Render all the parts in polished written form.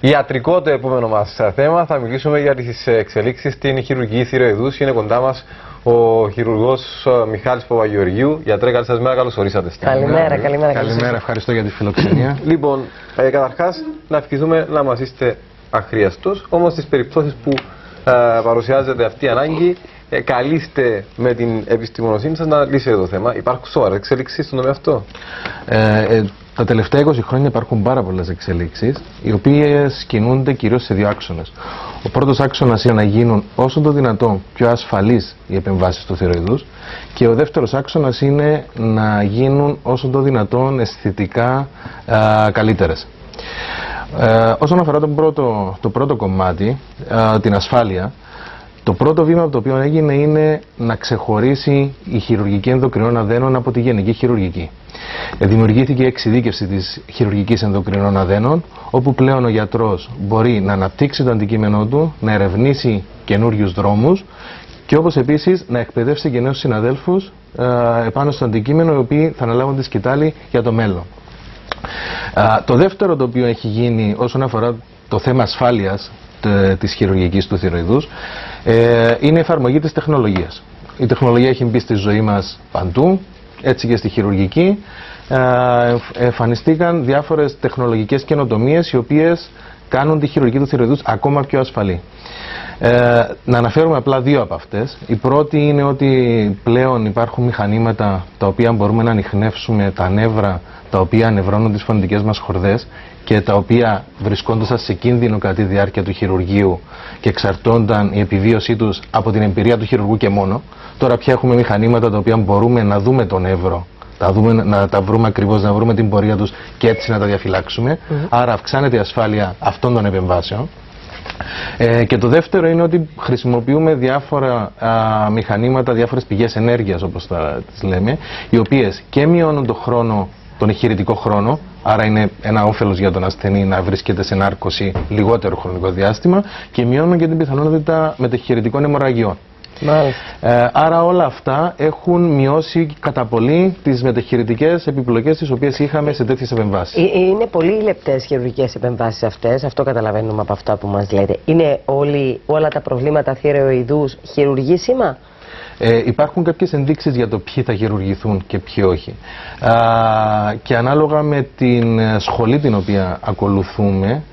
Ιατρικό το επόμενο μας θέμα. Θα μιλήσουμε για τις εξελίξεις στην χειρουργική θηροειδούς. Είναι κοντά μας ο χειρουργός Μιχάλης Παπαγεωργίου. Γιατρέ, καλή σας μέρα, καλώς ορίσατε. Καλημέρα. Καλημέρα, ευχαριστώ για τη φιλοξενία. Λοιπόν, καταρχάς να ευχηθούμε να μας είστε αχρίαστος. Όμως στις περιπτώσεις που παρουσιάζεται αυτή η ανάγκη, καλείστε με την επιστημονοσύνη σας να λύσετε το θέμα. Υπάρχουν σοβαρές εξελίξεις στον τομέα αυτό? Τα τελευταία 20 χρόνια υπάρχουν πάρα πολλές εξελίξεις, οι οποίες κινούνται κυρίως σε δύο άξονες. Ο πρώτος άξονας είναι να γίνουν όσο το δυνατόν πιο ασφαλείς οι επεμβάσεις του θηροειδούς, και ο δεύτερος άξονας είναι να γίνουν όσο το δυνατόν αισθητικά καλύτερες. Όσον αφορά το πρώτο κομμάτι, την ασφάλεια, το πρώτο βήμα το οποίο έγινε είναι να ξεχωρίσει η χειρουργική ενδοκρινών αδένων από τη γενική χειρουργική. Δημιουργήθηκε η εξειδίκευση της χειρουργικής ενδοκρινών αδένων, όπου πλέον ο γιατρός μπορεί να αναπτύξει το αντικείμενό του, να ερευνήσει καινούριους δρόμους και όπως επίσης να εκπαιδεύσει και νέους συναδέλφους επάνω στο αντικείμενο, οι οποίοι θα αναλάβουν τη σκητάλη για το μέλλον. Το δεύτερο το οποίο έχει γίνει όσον αφορά το θέμα ασφάλειας της χειρουργικής του θηροειδούς είναι η εφαρμογή της τεχνολογίας. Η τεχνολογία έχει μπει στη ζωή μας παντού, έτσι και στη χειρουργική. Εμφανιστήκαν διάφορες τεχνολογικές καινοτομίες οι οποίες κάνουν τη χειρουργική του θηροειδούς ακόμα πιο ασφαλή. Να αναφέρουμε απλά δύο από αυτές. Η πρώτη είναι ότι πλέον υπάρχουν μηχανήματα τα οποία μπορούμε να ανιχνεύσουμε τα νεύρα τα οποία ανευρώνουν τις φωνητικές μας χορδές και τα οποία βρισκόντουσαν σε κίνδυνο κατά τη διάρκεια του χειρουργείου και εξαρτώνταν η επιβίωσή τους από την εμπειρία του χειρουργού και μόνο. Τώρα πια έχουμε μηχανήματα τα οποία μπορούμε να δούμε το νεύρο, να τα βρούμε ακριβώς, να βρούμε την πορεία τους και έτσι να τα διαφυλάξουμε. Άρα αυξάνεται η ασφάλεια αυτών των επεμβάσεων. Και το δεύτερο είναι ότι χρησιμοποιούμε διάφορα μηχανήματα, διάφορες πηγές ενέργειας, όπως τις λέμε, οι οποίες και μειώνουν τον ηχηρητικό χρόνο, άρα είναι ένα όφελος για τον ασθενή να βρίσκεται σε νάρκωση λιγότερο χρονικό διάστημα, και μειώνουν και την πιθανότητα μετεχειρητικών αιμορραγιών. Άρα όλα αυτά έχουν μειώσει κατά πολύ τις μετεχειρητικές επιπλοκές τις οποίες είχαμε σε τέτοιες επεμβάσεις. Είναι πολύ λεπτές χειρουργικές επεμβάσεις αυτές, αυτό καταλαβαίνουμε από αυτά που μας λέτε. Είναι όλα τα προβλήματα θηροειδούς χειρουργήσιμα? Υπάρχουν κάποιες ενδείξεις για το ποιοι θα χειρουργηθούν και ποιοι όχι. Και ανάλογα με την σχολή την οποία ακολουθούμε,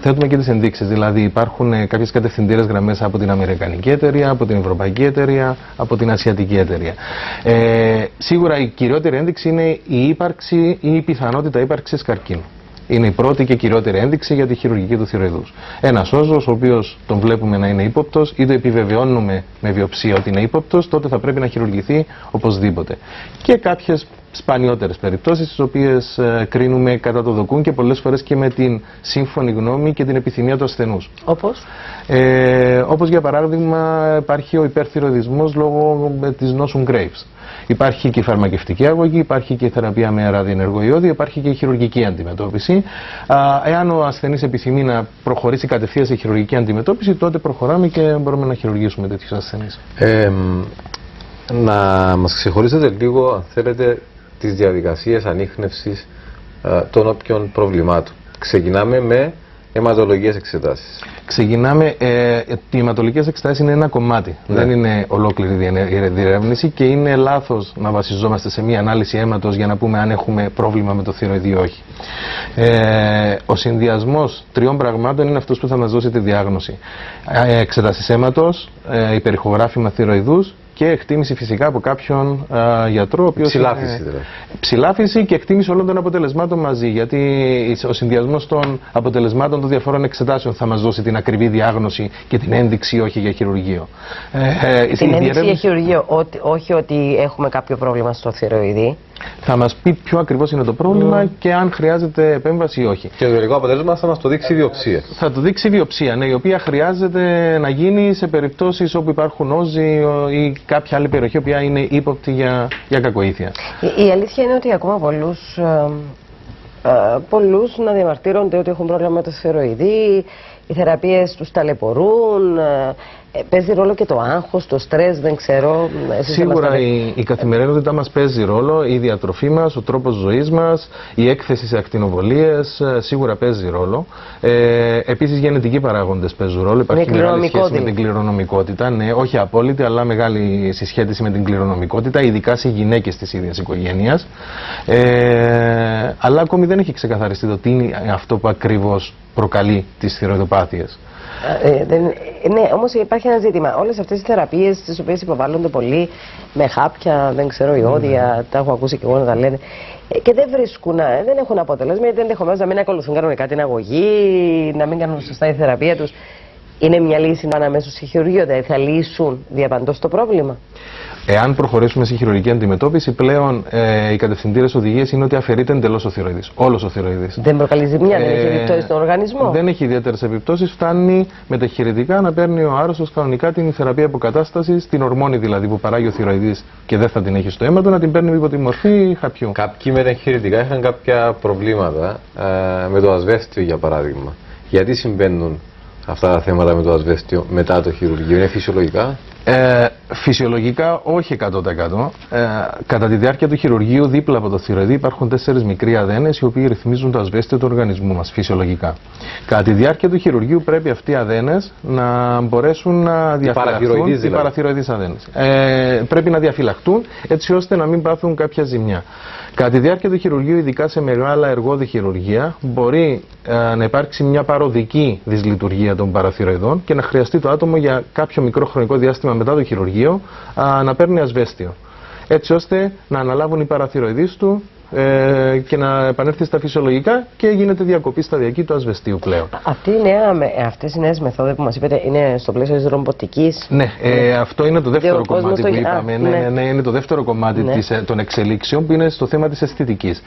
θέτουμε και τις ενδείξεις. Δηλαδή υπάρχουν κάποιες κατευθυντήρες γραμμές από την Αμερικανική εταιρεία, από την Ευρωπαϊκή εταιρεία, από την Ασιατική εταιρεία. Σίγουρα η κυριότερη ένδειξη είναι η ύπαρξη ή η πιθανότητα ύπαρξης καρκίνου. Είναι η πρώτη και κυριότερη ένδειξη για τη χειρουργική του θηροειδούς. Ένας όζος, ο οποίος τον βλέπουμε να είναι ύποπτος ή το επιβεβαιώνουμε με βιοψία ότι είναι ύποπτος, τότε θα πρέπει να χειρουργηθεί οπωσδήποτε. Και κάποιες σπανιότερες περιπτώσεις, τις οποίες κρίνουμε κατά το δοκούν και πολλές φορές και με την σύμφωνη γνώμη και την επιθυμία του ασθενούς. Όπως? Όπως για παράδειγμα υπάρχει ο υπερθυροειδισμός λόγω της νόσου Graves. Υπάρχει και η φαρμακευτική αγωγή, υπάρχει και η θεραπεία με ραδιενεργοϊώδη, υπάρχει και η χειρουργική αντιμετώπιση. Εάν ο ασθενής επιθυμεί να προχωρήσει κατευθείαν σε χειρουργική αντιμετώπιση, τότε προχωράμε και μπορούμε να χειρουργήσουμε τέτοιους ασθενείς. Να μας ξεχωρίσετε λίγο, αν θέλετε, τις διαδικασίες ανίχνευσης των όποιων προβλημάτων. Ξεκινάμε με αιματολογικές εξετάσεις. Οι αιματολογικές εξετάσεις είναι ένα κομμάτι, δεν είναι ολόκληρη η διερεύνηση, και είναι λάθος να βασιζόμαστε σε μία ανάλυση αίματος για να πούμε αν έχουμε πρόβλημα με το θηροειδή ή όχι. Ο συνδυασμός τριών πραγμάτων είναι αυτός που θα μας δώσει τη διάγνωση. Εξετάσεις αίματος, υπερηχογράφημα θηροειδούς και εκτίμηση φυσικά από κάποιον γιατρό. Ψηλάφιση δηλαδή. Ψηλάφιση και εκτίμηση όλων των αποτελεσμάτων μαζί. Γιατί ο συνδυασμός των αποτελεσμάτων των διαφορών εξετάσεων θα μας δώσει την ακριβή διάγνωση και την ένδειξη όχι για χειρουργείο. Την ένδειξη για χειρουργείο, όχι ότι έχουμε κάποιο πρόβλημα στο θηροειδή. Θα μας πει ποιο ακριβώς είναι το πρόβλημα και αν χρειάζεται επέμβαση ή όχι. Και το τελικό αποτέλεσμα θα μας το δείξει η βιοψία. Θα το δείξει η βιοψία, ναι, η οποία χρειάζεται να γίνει σε περιπτώσεις όπου υπάρχουν όζοι ή κάποια άλλη περιοχή που είναι ύποπτη για κακοήθεια. Η αλήθεια είναι ότι ακόμα πολλούς να διαμαρτύρονται ότι έχουν πρόβλημα με το θηροειδή, οι θεραπείες τους ταλαιπωρούν. παίζει ρόλο και το άγχος, το στρες, δεν ξέρω. Σίγουρα η καθημερινότητά μας παίζει ρόλο, η διατροφή μας, ο τρόπος ζωής μας, η έκθεση σε ακτινοβολίες σίγουρα παίζει ρόλο. Επίσης γενετικοί παράγοντες παίζουν ρόλο, υπάρχει μεγάλη σχέση με την κληρονομικότητα, ναι, όχι απόλυτη αλλά μεγάλη συσχέτιση με την κληρονομικότητα, ειδικά σε γυναίκες της ίδιας οικογένειας. Αλλά ακόμη δεν έχει ξεκαθαριστεί το τι είναι αυτό που ακριβώς προκαλεί τις θηροειδοπάθειες. Ναι, όμως υπάρχει ένα ζήτημα. Όλες αυτές οι θεραπείες τις οποίες υποβάλλονται πολύ με χάπια, δεν ξέρω, ιόδια, τα έχω ακούσει και εγώ να τα λένε, και δεν βρίσκουν, δεν έχουν αποτέλεσμα, γιατί ενδεχομένως να μην ακολουθούν κανονικά την αγωγή, να μην κάνουν σωστά η θεραπεία τους. Είναι μια λύση να αμέσως στη χειρουργείο, δηλαδή θα λύσουν διαπαντός το πρόβλημα. Εάν προχωρήσουμε σε χειρουργική αντιμετώπιση, πλέον οι κατευθυντήρες οδηγίες είναι ότι αφαιρείται εντελώς ο θηροειδής. Όλος ο θηροειδής. Δεν προκαλεί ζημιά, δεν έχει επιπτώσεις στον οργανισμό. Δεν έχει ιδιαίτερες επιπτώσεις. Φτάνει μεταχειρητικά να παίρνει ο άρρωστος κανονικά την θεραπεία αποκατάστασης, την ορμόνη δηλαδή που παράγει ο θηροειδής και δεν θα την έχει στο αίμα του, να την παίρνει υπό τη μορφή χαπιού. Κάποιοι μεταχειρητικά είχαν κάποια προβλήματα με το ασβέστιο, για παράδειγμα. Γιατί συμβαίνουν αυτά τα θέματα με το ασβέστιο μετά το χειρουργείο, είναι φυσιολογικά? Φυσιολογικά όχι 100%. Κατά τη διάρκεια του χειρουργείου, δίπλα από το θηροειδή υπάρχουν 4 μικροί αδένες οι οποίοι ρυθμίζουν το ασβέστιο του οργανισμού μας φυσιολογικά. Κατά τη διάρκεια του χειρουργείου πρέπει αυτοί οι αδένες να μπορέσουν να διαφυλαχθούν. Οι παραθυροειδείς αδένες. Πρέπει να διαφυλαχτούν έτσι ώστε να μην πάθουν κάποια ζημιά. Κατά τη διάρκεια του χειρουργείου, ειδικά σε μεγάλα εργώδη χειρουργία, μπορεί να υπάρξει μια παροδική δυσλειτουργία των παραθυροειδών και να χρειαστεί το άτομο για κάποιο μικρό χρονικό διάστημα μετά το χειρουργείο να παίρνει ασβέστιο. Έτσι ώστε να αναλάβουν οι παραθυροειδείς του και να επανέλθει στα φυσιολογικά και γίνεται διακοπή σταδιακή του ασβεστίου πλέον. Αυτές οι νέες μεθόδοι που μας είπατε είναι στο πλαίσιο της ρομποτικής? Ναι, αυτό είναι το δεύτερο κομμάτι που είπαμε. Ναι, είναι το δεύτερο κομμάτι των εξελίξεων που είναι στο θέμα της αισθητικής.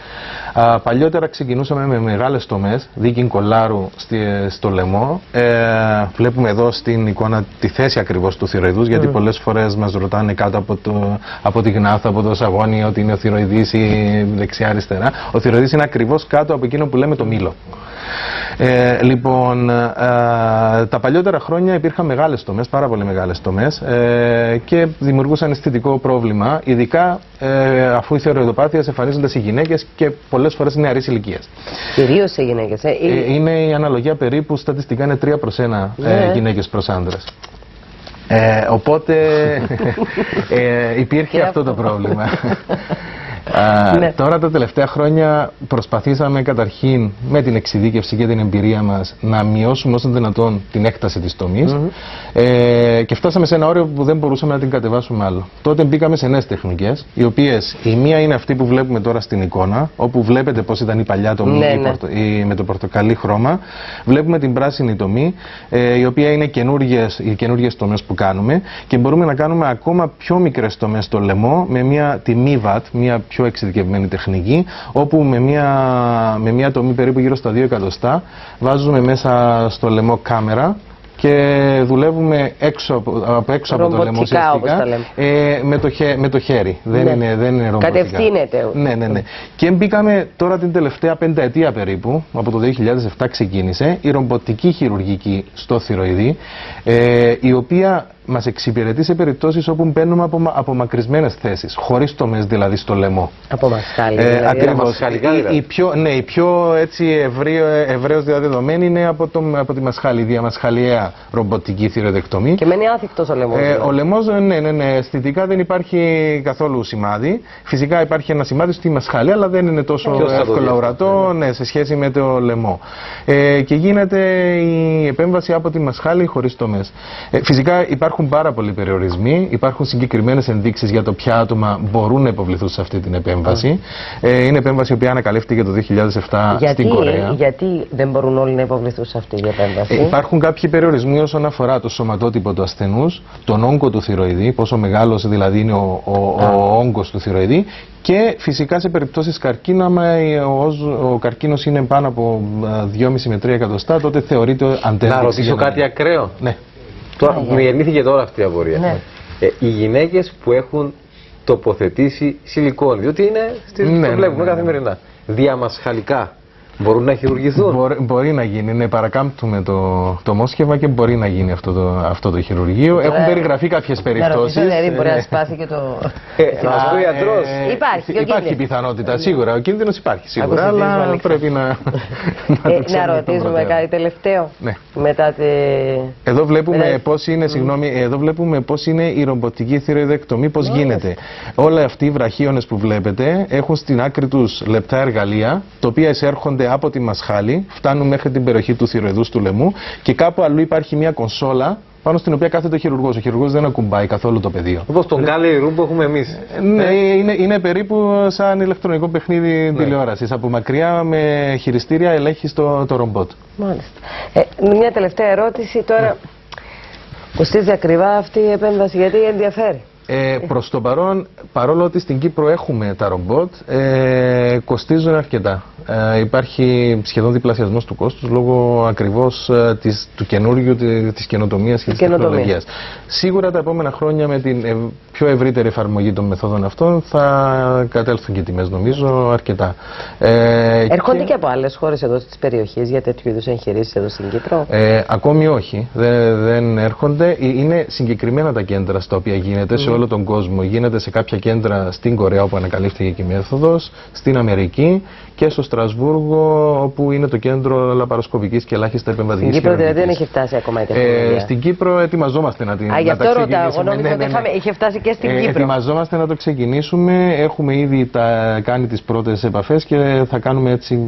Παλιότερα ξεκινούσαμε με μεγάλες τομές, δίκην κολάρου στο λαιμό. Βλέπουμε εδώ στην εικόνα τη θέση ακριβώς του θηροειδούς, γιατί πολλές φορές μας ρωτάνε κάτω από τη γνάθα, από το σαγόνι, ότι είναι ο θηροειδής ή δεξιά-αριστερά. Ο θηροειδής είναι ακριβώς κάτω από εκείνο που λέμε το μήλο. Λοιπόν, τα παλιότερα χρόνια υπήρχαν μεγάλες τομές, πάρα πολύ μεγάλες τομές και δημιουργούσαν αισθητικό πρόβλημα, ειδικά αφού οι θηροειδοπάθειες εμφανίζονται σε γυναίκες και πολλές φορές νεαρής ηλικίας. Κυρίως σε γυναίκες. Είναι η αναλογία περίπου, στατιστικά είναι 3/1 γυναίκες προς άντρες. Οπότε υπήρχε αυτό το πρόβλημα. Τώρα τα τελευταία χρόνια προσπαθήσαμε καταρχήν με την εξειδίκευση και την εμπειρία μας να μειώσουμε όσο δυνατόν την έκταση της τομής και φτάσαμε σε ένα όριο που δεν μπορούσαμε να την κατεβάσουμε άλλο. Τότε μπήκαμε σε νέες τεχνικές, οι οποίες η μία είναι αυτή που βλέπουμε τώρα στην εικόνα, όπου βλέπετε πώς ήταν η παλιά τομή με το πορτοκαλί χρώμα. Βλέπουμε την πράσινη τομή, η οποία είναι οι καινούργιες τομές που κάνουμε και μπορούμε να κάνουμε ακόμα πιο μικρές τομές στο λαιμό με μια τιμή VAT, μια πιο εξειδικευμένη τεχνική, όπου με μια τομή περίπου γύρω στα 2 εκατοστά βάζουμε μέσα στο λαιμό κάμερα και δουλεύουμε από έξω από το λαιμό ουσιαστικά με το χέρι. Δεν είναι ρομποτικά. Κατευθύνεται. Ναι. Και μπήκαμε τώρα την τελευταία 5 ετία περίπου, από το 2007 ξεκίνησε, η ρομποτική χειρουργική στο θηροειδή, η οποία μας εξυπηρετεί σε περιπτώσεις όπου μπαίνουμε από μακρισμένες θέσεις, χωρίς τομές δηλαδή στο λαιμό. Από μασχάλι. Ακριβώς. Η πιο ευρέως διαδεδομένη είναι από τη μασχάλη, διαμασχαλιαία ρομποτική θηροειδεκτομή. Και μένει άθικτος ο λαιμός. Ο λαιμός, ναι, αισθητικά δεν υπάρχει καθόλου σημάδι. Φυσικά υπάρχει ένα σημάδι στη μασχάλη, αλλά δεν είναι τόσο εύκολα ορατό σε σχέση με το λαιμό. Και γίνεται η επέμβαση από τη μασχάλη χωρίς τομές. Φυσικά υπάρχουν πάρα πολλοί περιορισμοί, υπάρχουν συγκεκριμένες ενδείξεις για το ποια άτομα μπορούν να υποβληθούν σε αυτή την επέμβαση. Είναι επέμβαση η οποία ανακαλύφθηκε το 2007 στην Κορέα. Γιατί δεν μπορούν όλοι να υποβληθούν σε αυτή την επέμβαση? Υπάρχουν κάποιοι περιορισμοί όσον αφορά το σωματότυπο του ασθενούς, τον όγκο του θηροειδή, πόσο μεγάλος δηλαδή είναι ο όγκος του θηροειδή, και φυσικά σε περιπτώσεις καρκίνου, άμα ο καρκίνος είναι πάνω από 2,5 με 3 εκατοστά, τότε θεωρείται αντένδειξη. Να ρωτήσω κάτι ακραίο. Ναι. Μου γεννήθηκε τώρα αυτή η απορία. Ναι. Οι γυναίκες που έχουν τοποθετήσει σιλικόνη, διότι είναι το βλέπουμε καθημερινά, διαμασχαλικά, Μπορούν να χειρουργηθούν. Μπορεί να γίνει, ναι, παρακάμπτουμε το μόσχευμα και μπορεί να γίνει αυτό το χειρουργείο. Έχουν περιγραφεί κάποιες περιπτώσεις. Δηλαδή μπορεί να σπάσει και το. Να μας πει ο ιατρός. Υπάρχει πιθανότητα, σίγουρα. Ο κίνδυνος υπάρχει σίγουρα, αλλά πρέπει να το ξέρουμε. Να ρωτήσουμε κάτι τελευταίο. Ναι. Μετά τη. Εδώ βλέπουμε πώς είναι, εδώ βλέπουμε πώς είναι η ρομποτική θηροειδεκτομή, πώς γίνεται. Όλα αυτοί οι βραχίονες που βλέπετε έχουν στην άκρη τους λεπτά εργαλεία, τα οποία εισέρχονται από τη μασχάλη, φτάνουν μέχρι την περιοχή του θηροειδούς του λαιμού και κάπου αλλού υπάρχει μια κονσόλα πάνω στην οποία κάθεται ο χειρουργός. Ο χειρουργός δεν ακουμπάει καθόλου το πεδίο. Όπως τον Gallery Room που έχουμε εμείς. Ναι, είναι περίπου σαν ηλεκτρονικό παιχνίδι τηλεόρασης. Από μακριά με χειριστήρια ελέγχει το ρομπότ. Μάλιστα. Μια τελευταία ερώτηση τώρα. Κοστίζει ακριβά αυτή η επέμβαση, γιατί ενδιαφέρει. Προς το παρόν, παρόλο ότι στην Κύπρο έχουμε τα ρομπότ, κοστίζουν αρκετά. Υπάρχει σχεδόν διπλασιασμός του κόστους λόγω ακριβώς του καινούργιου, της καινοτομίας και της τεχνολογίας. Σίγουρα τα επόμενα χρόνια με την πιο ευρύτερη εφαρμογή των μεθόδων αυτών θα κατέλθουν και τιμές, νομίζω, αρκετά. Έρχονται και από άλλες χώρες εδώ στις περιοχές για τέτοιου είδους εγχειρήσεις εδώ στην Κύπρο? Ακόμη όχι, δεν έρχονται. Είναι συγκεκριμένα τα κέντρα στα οποία γίνεται σε όλο τον κόσμο. Γίνεται σε κάποια κέντρα στην Κορέα όπου ανακαλύφθηκε και η μέθοδος, στην Αμερική και στο Στρασβούργο όπου είναι το κέντρο λαπαροσκοπικής και ελάχιστα επεμβατικής χειρουργικής. Στην Κύπρο χειρουργικής. δεν έχει φτάσει ακόμα η τεχνολογία. Στην Κύπρο ετοιμαζόμαστε να την γι' αυτό ρωτάω. Εγώ νόμιζα ότι είχε φτάσει και στην Κύπρο. Ετοιμαζόμαστε να το ξεκινήσουμε. Έχουμε ήδη κάνει τις πρώτες επαφές και θα κάνουμε έτσι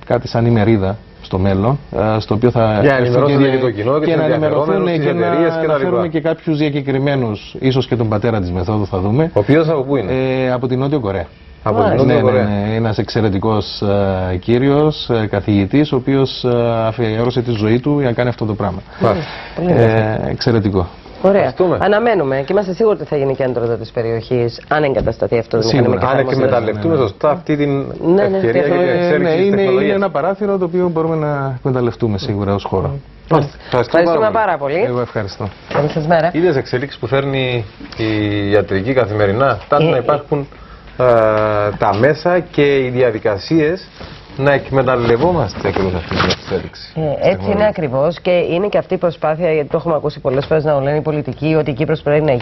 κάτι σαν ημερίδα στο μέλλον, στο οποίο θα ενημερώσουμε και το κοινό και να ενημερωθούν τις εταιρείες και να φέρουμε και κάποιους διακεκριμένους, ίσως και τον πατέρα της μεθόδου θα δούμε. Ο οποίος από πού είναι? Από την Νότιο Κορέα. Από την Νότιο Κορέα. Ναι, ένας εξαιρετικός κύριος, καθηγητής, ο οποίος αφιέρωσε τη ζωή του για να κάνει αυτό το πράγμα. Εξαιρετικό. Ωραία. Αναμένουμε και είμαστε σίγουροι ότι θα γίνει κέντρο εδώ της περιοχής, αν εγκατασταθεί αυτό το μηχανήμα. Αν εκμεταλλευτούμε σωστά αυτή την ευκαιρία για την εξέλιξη της τεχνολογίας. Είναι ένα παράθυρο το οποίο μπορούμε να εκμεταλλευτούμε σίγουρα ως χώρο. Ευχαριστούμε πάρα πολύ. Εγώ ευχαριστώ. Καλή σας μέρα. Είδες εξελίξεις που φέρνει η ιατρική καθημερινά. Φτάνουν να υπάρχουν τα μέσα και οι διαδικασίες να εκμεταλλευόμαστε ακριβώς αυτή την εξέλιξη. Έτσι είναι ακριβώς και είναι και αυτή η προσπάθεια, γιατί το έχουμε ακούσει πολλές φορές να λένε οι πολιτικοί ότι η Κύπρος πρέπει να γίνει